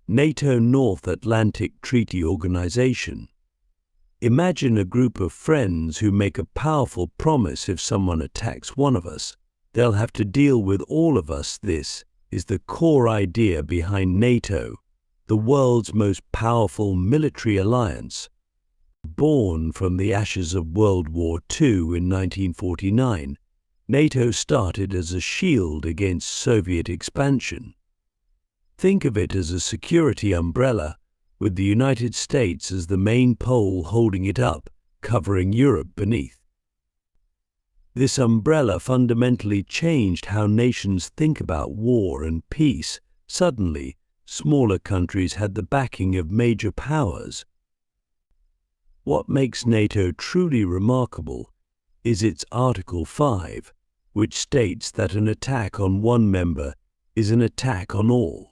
NATO North Atlantic Treaty Organization. Imagine a group of friends who make a powerful promise: if someone attacks one of us, they'll have to deal with all of us. This is the core idea behind NATO, the world's most powerful military alliance. Born from the ashes of World War II in 1949, NATO started as a shield against Soviet expansion. Think of it as a security umbrella, with the United States as the main pole holding it up, covering Europe beneath. This umbrella fundamentally changed how nations think about war and peace. Suddenly, smaller countries had the backing of major powers. What makes NATO truly remarkable is its Article 5, which states that an attack on one member is an attack on all.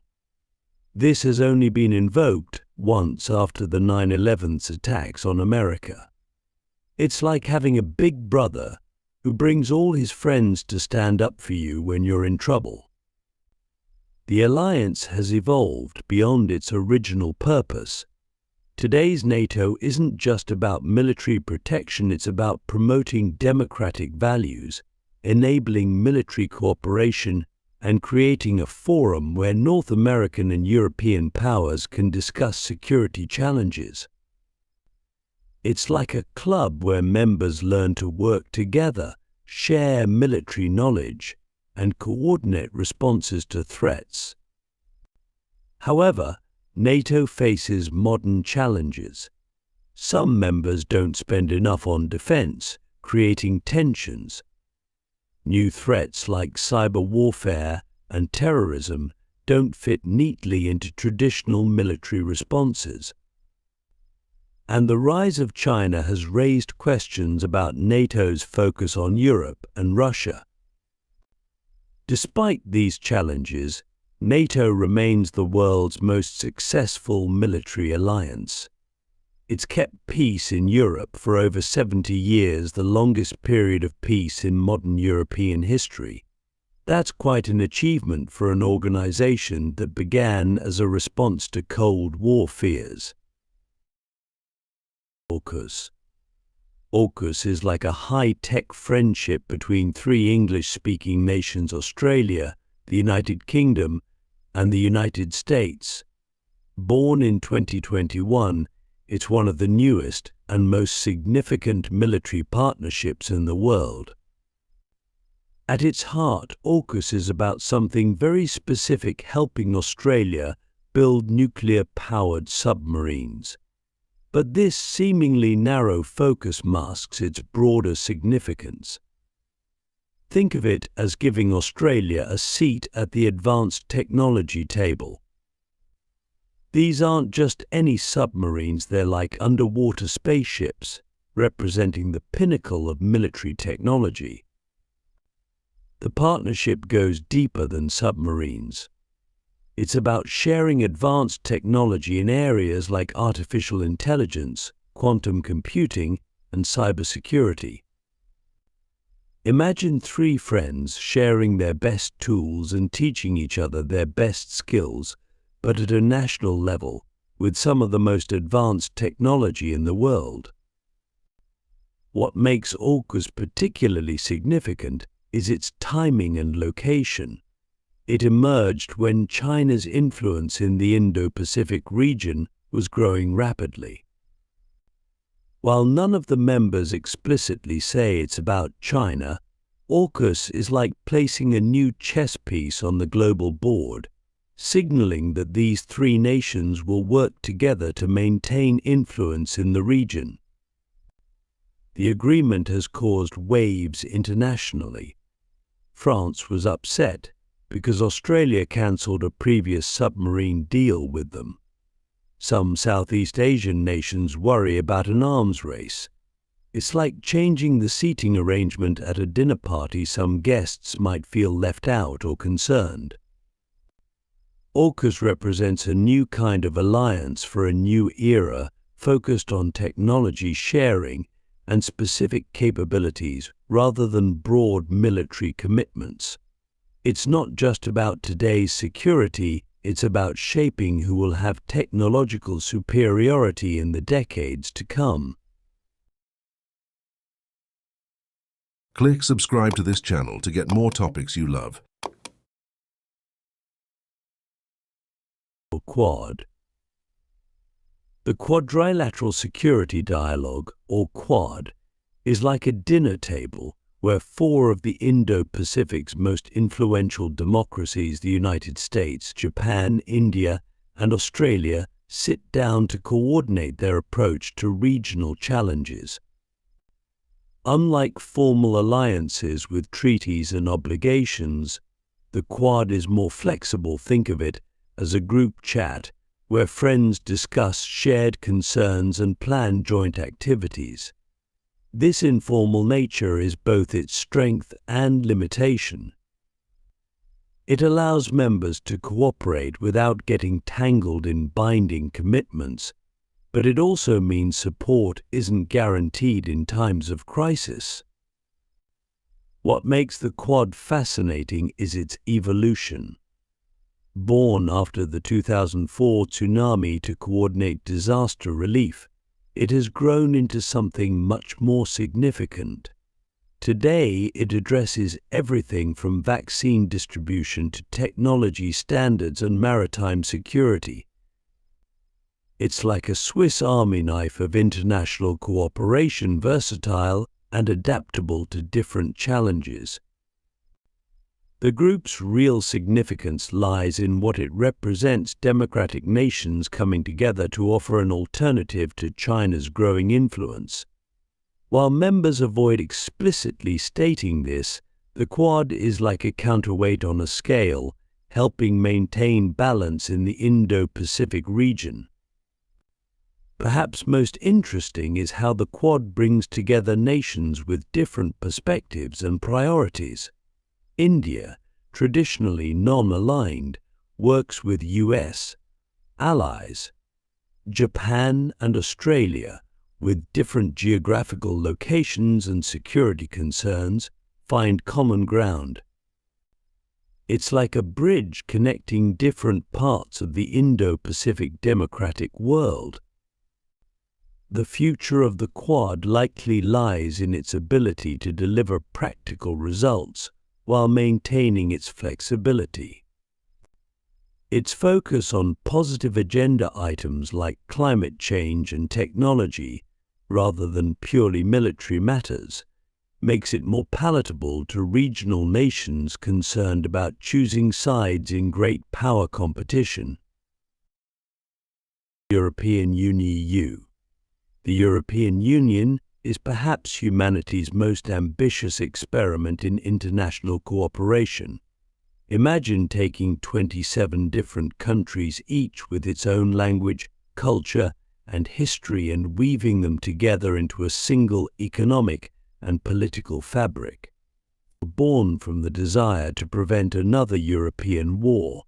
This has only been invoked once after the 9/11 attacks on America. It's like having a big brother who brings all his friends to stand up for you when you're in trouble. The alliance has evolved beyond its original purpose. Today's NATO isn't just about military protection, it's about promoting democratic values, enabling military cooperation, and creating a forum where North American and European powers can discuss security challenges. It's like a club where members learn to work together, share military knowledge, and coordinate responses to threats. However, NATO faces modern challenges. Some members don't spend enough on defense, creating tensions. New threats like cyber warfare and terrorism don't fit neatly into traditional military responses. And the rise of China has raised questions about NATO's focus on Europe and Russia. Despite these challenges, NATO remains the world's most successful military alliance. It's kept peace in Europe for over 70 years, the longest period of peace in modern European history. That's quite an achievement for an organization that began as a response to Cold War fears. AUKUS. AUKUS is like a high-tech friendship between three English-speaking nations: Australia, the United Kingdom, and the United States. Born in 2021, it's one of the newest and most significant military partnerships in the world. At its heart, AUKUS is about something very specific: helping Australia build nuclear-powered submarines. But this seemingly narrow focus masks its broader significance. Think of it as giving Australia a seat at the advanced technology table. These aren't just any submarines, they're like underwater spaceships, representing the pinnacle of military technology. The partnership goes deeper than submarines. It's about sharing advanced technology in areas like artificial intelligence, quantum computing, and cybersecurity. Imagine three friends sharing their best tools and teaching each other their best skills, but at a national level, with some of the most advanced technology in the world. What makes AUKUS particularly significant is its timing and location. It emerged when China's influence in the Indo-Pacific region was growing rapidly. While none of the members explicitly say it's about China, AUKUS is like placing a new chess piece on the global board, signaling that these three nations will work together to maintain influence in the region. The agreement has caused waves internationally. France was upset because Australia cancelled a previous submarine deal with them. Some Southeast Asian nations worry about an arms race. It's like changing the seating arrangement at a dinner party. Some guests might feel left out or concerned. AUKUS represents a new kind of alliance for a new era, focused on technology sharing and specific capabilities rather than broad military commitments. It's not just about today's security, it's about shaping who will have technological superiority in the decades to come. Click subscribe to this channel to get more topics you love. Quad. The Quadrilateral Security Dialogue, or Quad, is like a dinner table where four of the Indo-Pacific's most influential democracies, the United States, Japan, India, and Australia, sit down to coordinate their approach to regional challenges. Unlike formal alliances with treaties and obligations, the Quad is more flexible. Think of it as a group chat where friends discuss shared concerns and plan joint activities. This informal nature is both its strength and limitation. It allows members to cooperate without getting tangled in binding commitments, but it also means support isn't guaranteed in times of crisis. What makes the Quad fascinating is its evolution. Born after the 2004 tsunami to coordinate disaster relief, it has grown into something much more significant. Today, it addresses everything from vaccine distribution to technology standards and maritime security. It's like a Swiss Army knife of international cooperation, versatile and adaptable to different challenges. The group's real significance lies in what it represents: democratic nations coming together to offer an alternative to China's growing influence. While members avoid explicitly stating this, the Quad is like a counterweight on a scale, helping maintain balance in the Indo-Pacific region. Perhaps most interesting is how the Quad brings together nations with different perspectives and priorities. India, traditionally non-aligned, works with US allies. Japan and Australia, with different geographical locations and security concerns, find common ground. It's like a bridge connecting different parts of the Indo-Pacific democratic world. The future of the Quad likely lies in its ability to deliver practical results while maintaining its flexibility. Its focus on positive agenda items like climate change and technology, rather than purely military matters, makes it more palatable to regional nations concerned about choosing sides in great power competition. European Union. The European Union is perhaps humanity's most ambitious experiment in international cooperation. Imagine taking 27 different countries, each with its own language, culture, and history, and weaving them together into a single economic and political fabric. Born from the desire to prevent another European war,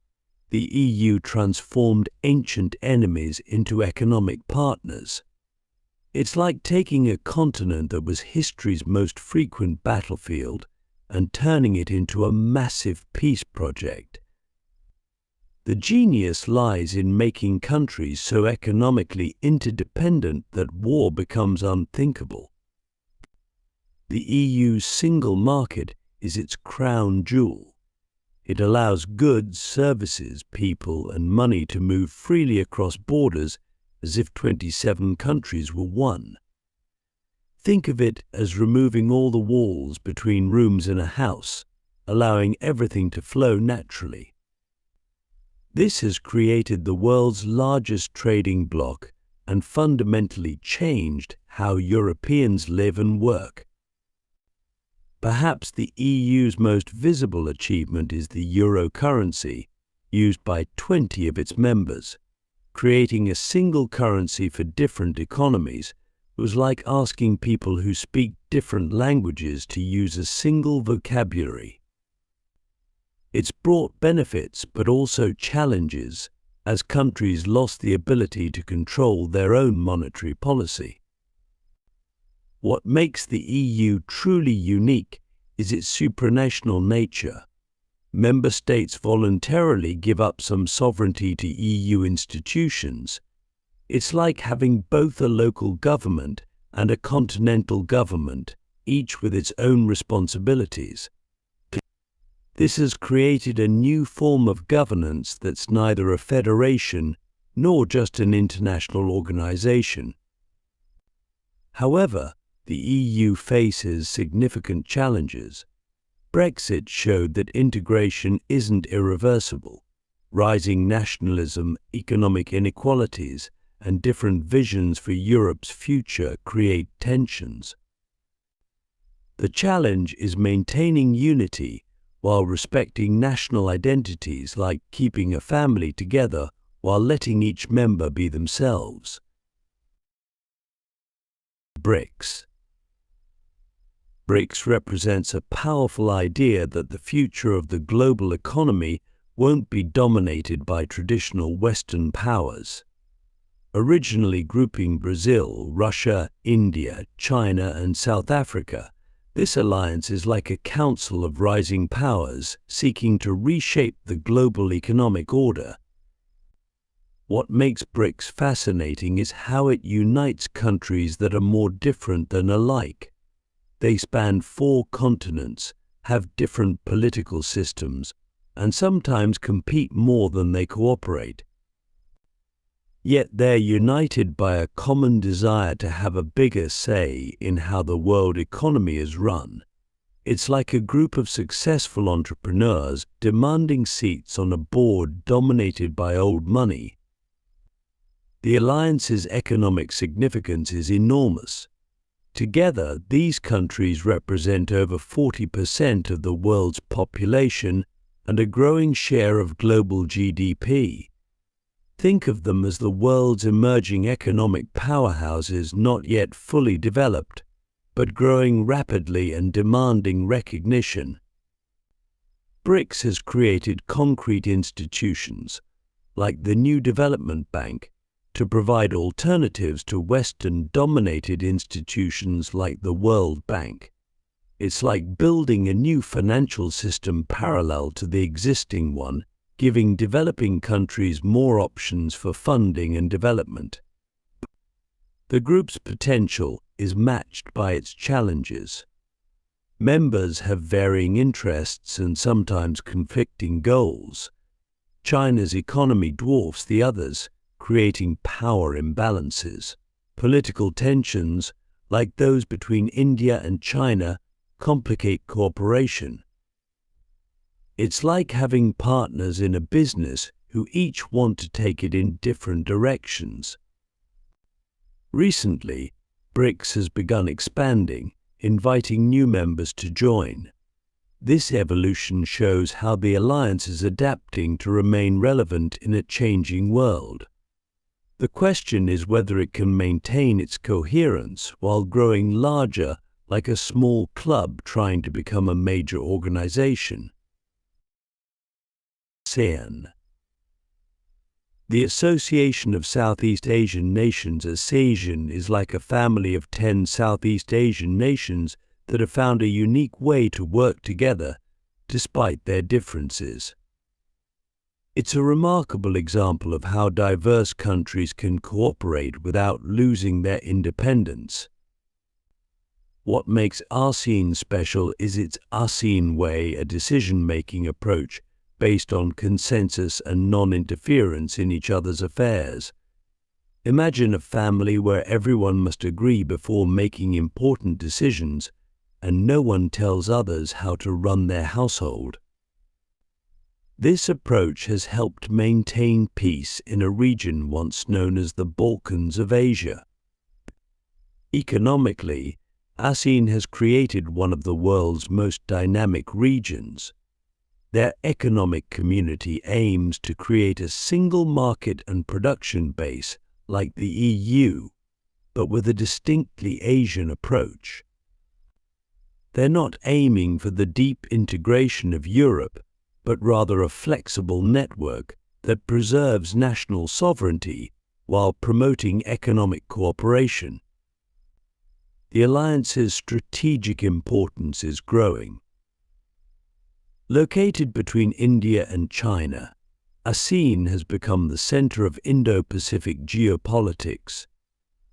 the EU transformed ancient enemies into economic partners. It's like taking a continent that was history's most frequent battlefield and turning it into a massive peace project. The genius lies in making countries so economically interdependent that war becomes unthinkable. The EU's single market is its crown jewel. It allows goods, services, people, and money to move freely across borders as if 27 countries were one. Think of it as removing all the walls between rooms in a house, allowing everything to flow naturally. This has created the world's largest trading bloc and fundamentally changed how Europeans live and work. Perhaps the EU's most visible achievement is the euro currency, used by 20 of its members. Creating a single currency for different economies was like asking people who speak different languages to use a single vocabulary. It's brought benefits but also challenges, as countries lost the ability to control their own monetary policy. What makes the EU truly unique is its supranational nature. Member states voluntarily give up some sovereignty to EU institutions. It's like having both a local government and a continental government, each with its own responsibilities. This has created a new form of governance that's neither a federation nor just an international organization. However, the EU faces significant challenges. Brexit showed that integration isn't irreversible. Rising nationalism, economic inequalities, and different visions for Europe's future create tensions. The challenge is maintaining unity while respecting national identities, like keeping a family together while letting each member be themselves. BRICS. BRICS represents a powerful idea that the future of the global economy won't be dominated by traditional Western powers. Originally grouping Brazil, Russia, India, China, and South Africa, this alliance is like a council of rising powers seeking to reshape the global economic order. What makes BRICS fascinating is how it unites countries that are more different than alike. They span 4 continents, have different political systems, and sometimes compete more than they cooperate. Yet they're united by a common desire to have a bigger say in how the world economy is run. It's like a group of successful entrepreneurs demanding seats on a board dominated by old money. The alliance's economic significance is enormous. Together, these countries represent over 40% of the world's population and a growing share of global GDP. Think of them as the world's emerging economic powerhouses, not yet fully developed, but growing rapidly and demanding recognition. BRICS has created concrete institutions, like the New Development Bank, to provide alternatives to Western-dominated institutions like the World Bank. It's like building a new financial system parallel to the existing one, giving developing countries more options for funding and development. The group's potential is matched by its challenges. Members have varying interests and sometimes conflicting goals. China's economy dwarfs the others, creating power imbalances. Political tensions, like those between India and China, complicate cooperation. It's like having partners in a business who each want to take it in different directions. Recently, BRICS has begun expanding, inviting new members to join. This evolution shows how the alliance is adapting to remain relevant in a changing world. The question is whether it can maintain its coherence while growing larger, like a small club trying to become a major organization. ASEAN. The Association of Southeast Asian Nations, ASEAN, is like a family of 10 Southeast Asian nations that have found a unique way to work together despite their differences. It's a remarkable example of how diverse countries can cooperate without losing their independence. What makes ASEAN special is its ASEAN way, a decision-making approach based on consensus and non-interference in each other's affairs. Imagine a family where everyone must agree before making important decisions, and no one tells others how to run their household. This approach has helped maintain peace in a region once known as the Balkans of Asia. Economically, ASEAN has created one of the world's most dynamic regions. Their economic community aims to create a single market and production base like the EU, but with a distinctly Asian approach. They're not aiming for the deep integration of Europe, but rather a flexible network that preserves national sovereignty while promoting economic cooperation. The alliance's strategic importance is growing. Located between India and China, ASEAN has become the center of Indo-Pacific geopolitics.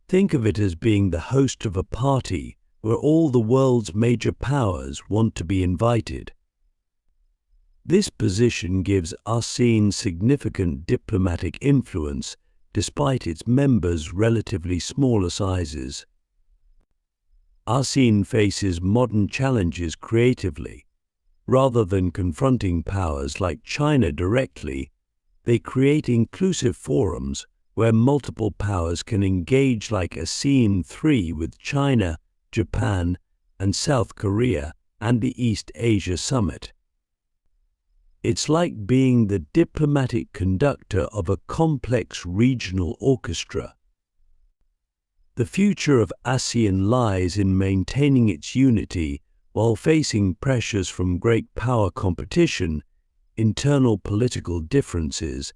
Think of it as being the host of a party where all the world's major powers want to be invited. This position gives ASEAN significant diplomatic influence despite its members' relatively smaller sizes. ASEAN faces modern challenges creatively. Rather than confronting powers like China directly, they create inclusive forums where multiple powers can engage, like ASEAN 3 with China, Japan, and South Korea, and the East Asia Summit. It's like being the diplomatic conductor of a complex regional orchestra. The future of ASEAN lies in maintaining its unity while facing pressures from great power competition, internal political differences,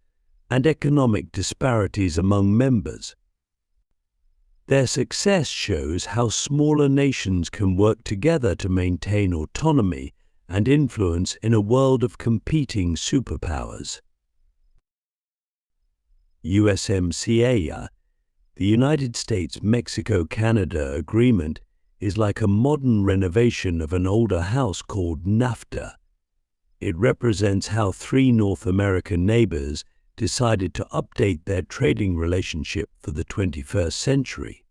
and economic disparities among members. Their success shows how smaller nations can work together to maintain autonomy and influence in a world of competing superpowers. USMCA, the United States-Mexico-Canada Agreement, is like a modern renovation of an older house called NAFTA. It represents how three North American neighbors decided to update their trading relationship for the 21st century.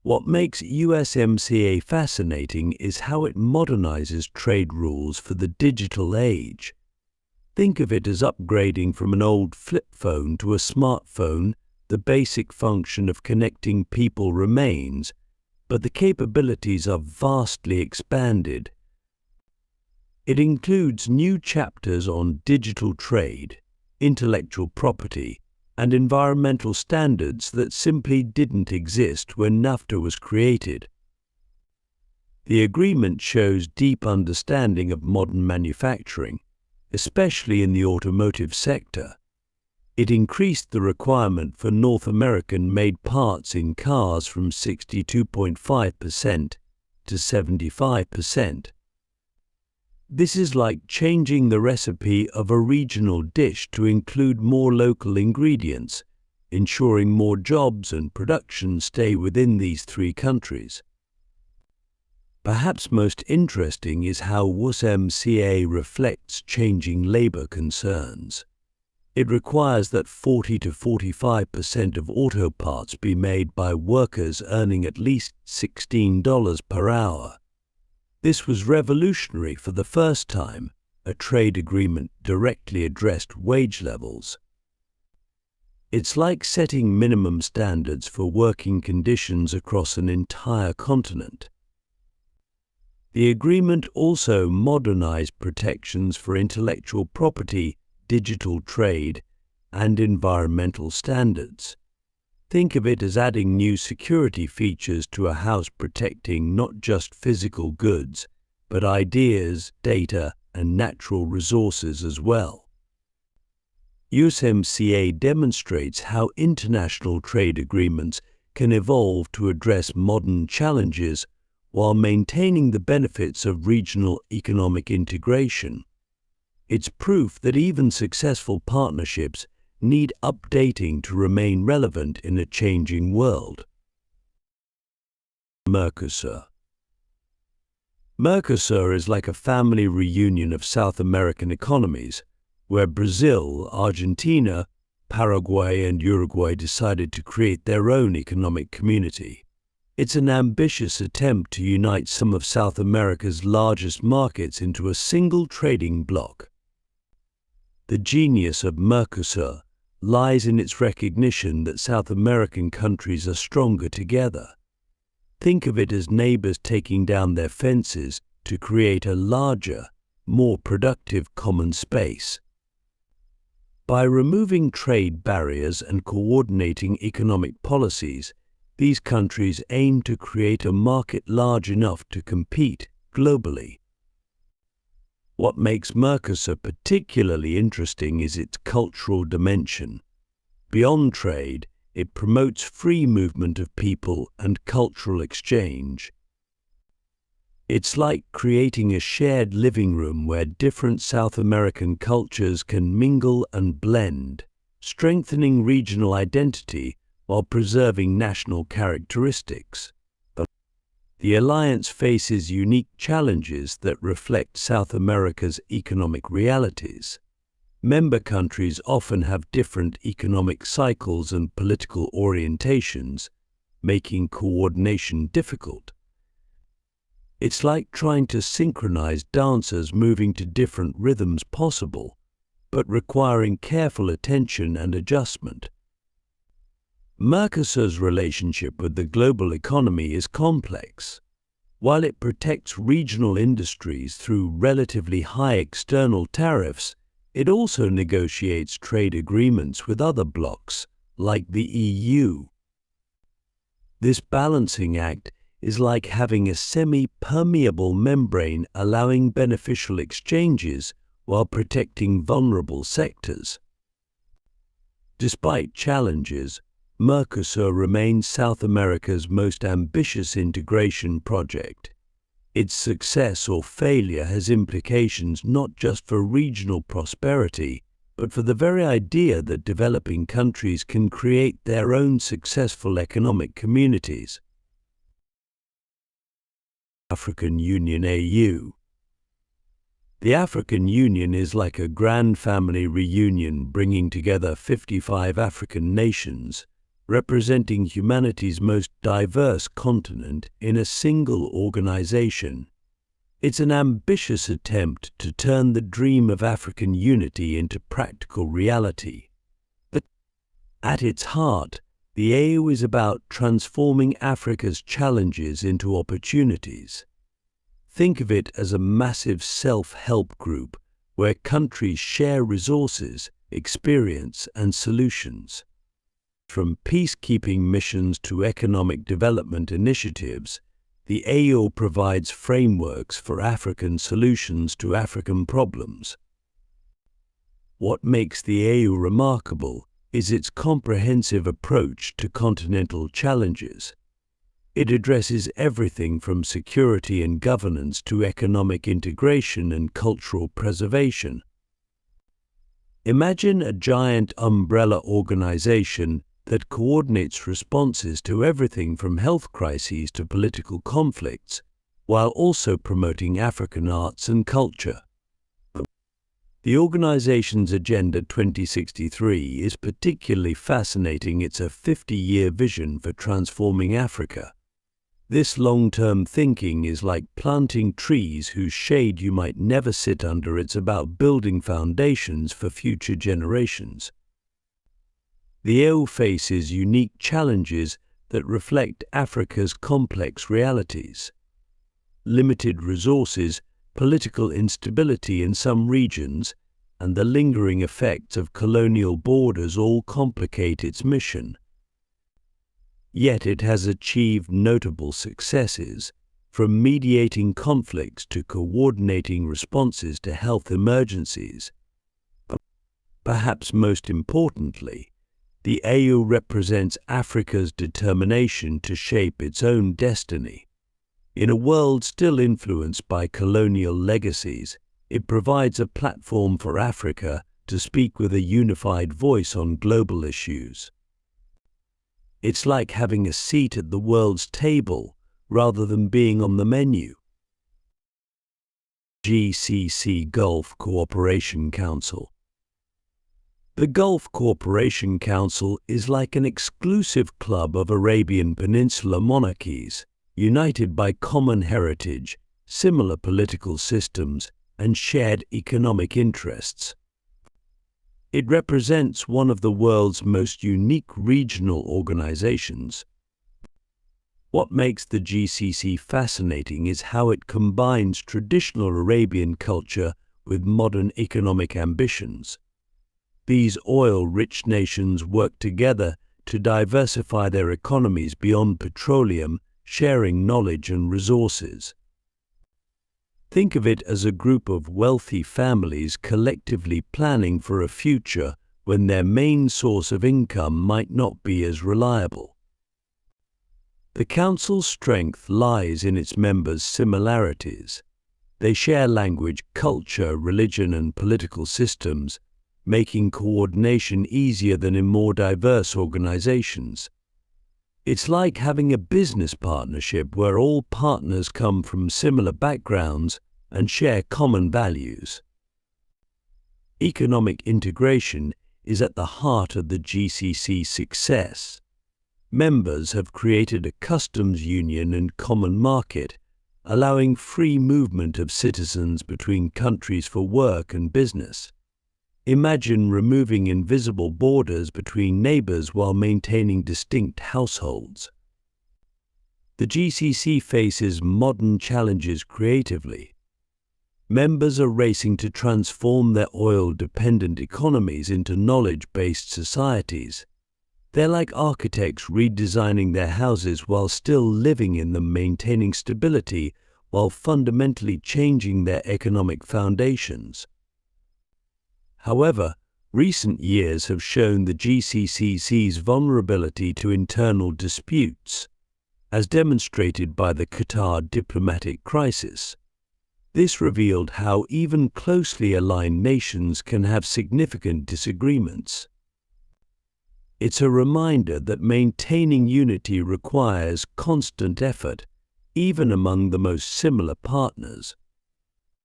What makes USMCA fascinating is how it modernizes trade rules for the digital age. Think of it as upgrading from an old flip phone to a smartphone. The basic function of connecting people remains, but the capabilities are vastly expanded. It includes new chapters on digital trade, intellectual property, and environmental standards that simply didn't exist when NAFTA was created. The agreement shows deep understanding of modern manufacturing, especially in the automotive sector. It increased the requirement for North American-made parts in cars from 62.5% to 75%. This is like changing the recipe of a regional dish to include more local ingredients, ensuring more jobs and production stay within these three countries. Perhaps most interesting is how USMCA reflects changing labor concerns. It requires that 40 to 45% of auto parts be made by workers earning at least $16 per hour. This was revolutionary. For the first time, a trade agreement directly addressed wage levels. It's like setting minimum standards for working conditions across an entire continent. The agreement also modernized protections for intellectual property, digital trade, and environmental standards. Think of it as adding new security features to a house, protecting not just physical goods, but ideas, data, and natural resources as well. USMCA demonstrates how international trade agreements can evolve to address modern challenges while maintaining the benefits of regional economic integration. It's proof that even successful partnerships need updating to remain relevant in a changing world. MERCOSUR. MERCOSUR is like a family reunion of South American economies, where Brazil, Argentina, Paraguay, and Uruguay decided to create their own economic community. It's an ambitious attempt to unite some of South America's largest markets into a single trading bloc. The genius of MERCOSUR lies in its recognition that South American countries are stronger together. Think of it as neighbors taking down their fences to create a larger, more productive common space. By removing trade barriers and coordinating economic policies, these countries aim to create a market large enough to compete globally. What makes MERCOSUR particularly interesting is its cultural dimension. Beyond trade, it promotes free movement of people and cultural exchange. It's like creating a shared living room where different South American cultures can mingle and blend, strengthening regional identity while preserving national characteristics. The alliance faces unique challenges that reflect South America's economic realities. Member countries often have different economic cycles and political orientations, making coordination difficult. It's like trying to synchronize dancers moving to different rhythms possible, but requiring careful attention and adjustment. MERCOSUR's relationship with the global economy is complex. While it protects regional industries through relatively high external tariffs, it also negotiates trade agreements with other blocs, like the EU. This balancing act is like having a semi-permeable membrane allowing beneficial exchanges while protecting vulnerable sectors. Despite challenges, MERCOSUR remains South America's most ambitious integration project. Its success or failure has implications not just for regional prosperity, but for the very idea that developing countries can create their own successful economic communities. African Union AU. The African Union is like a grand family reunion bringing together 55 African nations, representing humanity's most diverse continent in a single organization. It's an ambitious attempt to turn the dream of African unity into practical reality. But at its heart, the AU is about transforming Africa's challenges into opportunities. Think of it as a massive self-help group where countries share resources, experience, and solutions. From peacekeeping missions to economic development initiatives, the AU provides frameworks for African solutions to African problems. What makes the AU remarkable is its comprehensive approach to continental challenges. It addresses everything from security and governance to economic integration and cultural preservation. Imagine a giant umbrella organization that coordinates responses to everything from health crises to political conflicts, while also promoting African arts and culture. The organization's Agenda 2063 is particularly fascinating. It's a 50-year vision for transforming Africa. This long-term thinking is like planting trees whose shade you might never sit under. It's about building foundations for future generations. The AU faces unique challenges that reflect Africa's complex realities. Limited resources, political instability in some regions, and the lingering effects of colonial borders all complicate its mission. Yet it has achieved notable successes, from mediating conflicts to coordinating responses to health emergencies. Perhaps most importantly, the AU represents Africa's determination to shape its own destiny. In a world still influenced by colonial legacies, it provides a platform for Africa to speak with a unified voice on global issues. It's like having a seat at the world's table rather than being on the menu. GCC Gulf Cooperation Council. The Gulf Cooperation Council is like an exclusive club of Arabian Peninsula monarchies, united by common heritage, similar political systems, and shared economic interests. It represents one of the world's most unique regional organizations. What makes the GCC fascinating is how it combines traditional Arabian culture with modern economic ambitions. These oil-rich nations work together to diversify their economies beyond petroleum, sharing knowledge and resources. Think of it as a group of wealthy families collectively planning for a future when their main source of income might not be as reliable. The Council's strength lies in its members' similarities. They share language, culture, religion, and political systems, making coordination easier than in more diverse organizations. It's like having a business partnership where all partners come from similar backgrounds and share common values. Economic integration is at the heart of the GCC's success. Members have created a customs union and common market, allowing free movement of citizens between countries for work and business. Imagine removing invisible borders between neighbors while maintaining distinct households. The GCC faces modern challenges creatively. Members are racing to transform their oil-dependent economies into knowledge-based societies. They're like architects redesigning their houses while still living in them, maintaining stability while fundamentally changing their economic foundations. However, recent years have shown the GCC's vulnerability to internal disputes, as demonstrated by the Qatar diplomatic crisis. This revealed how even closely aligned nations can have significant disagreements. It's a reminder that maintaining unity requires constant effort, even among the most similar partners.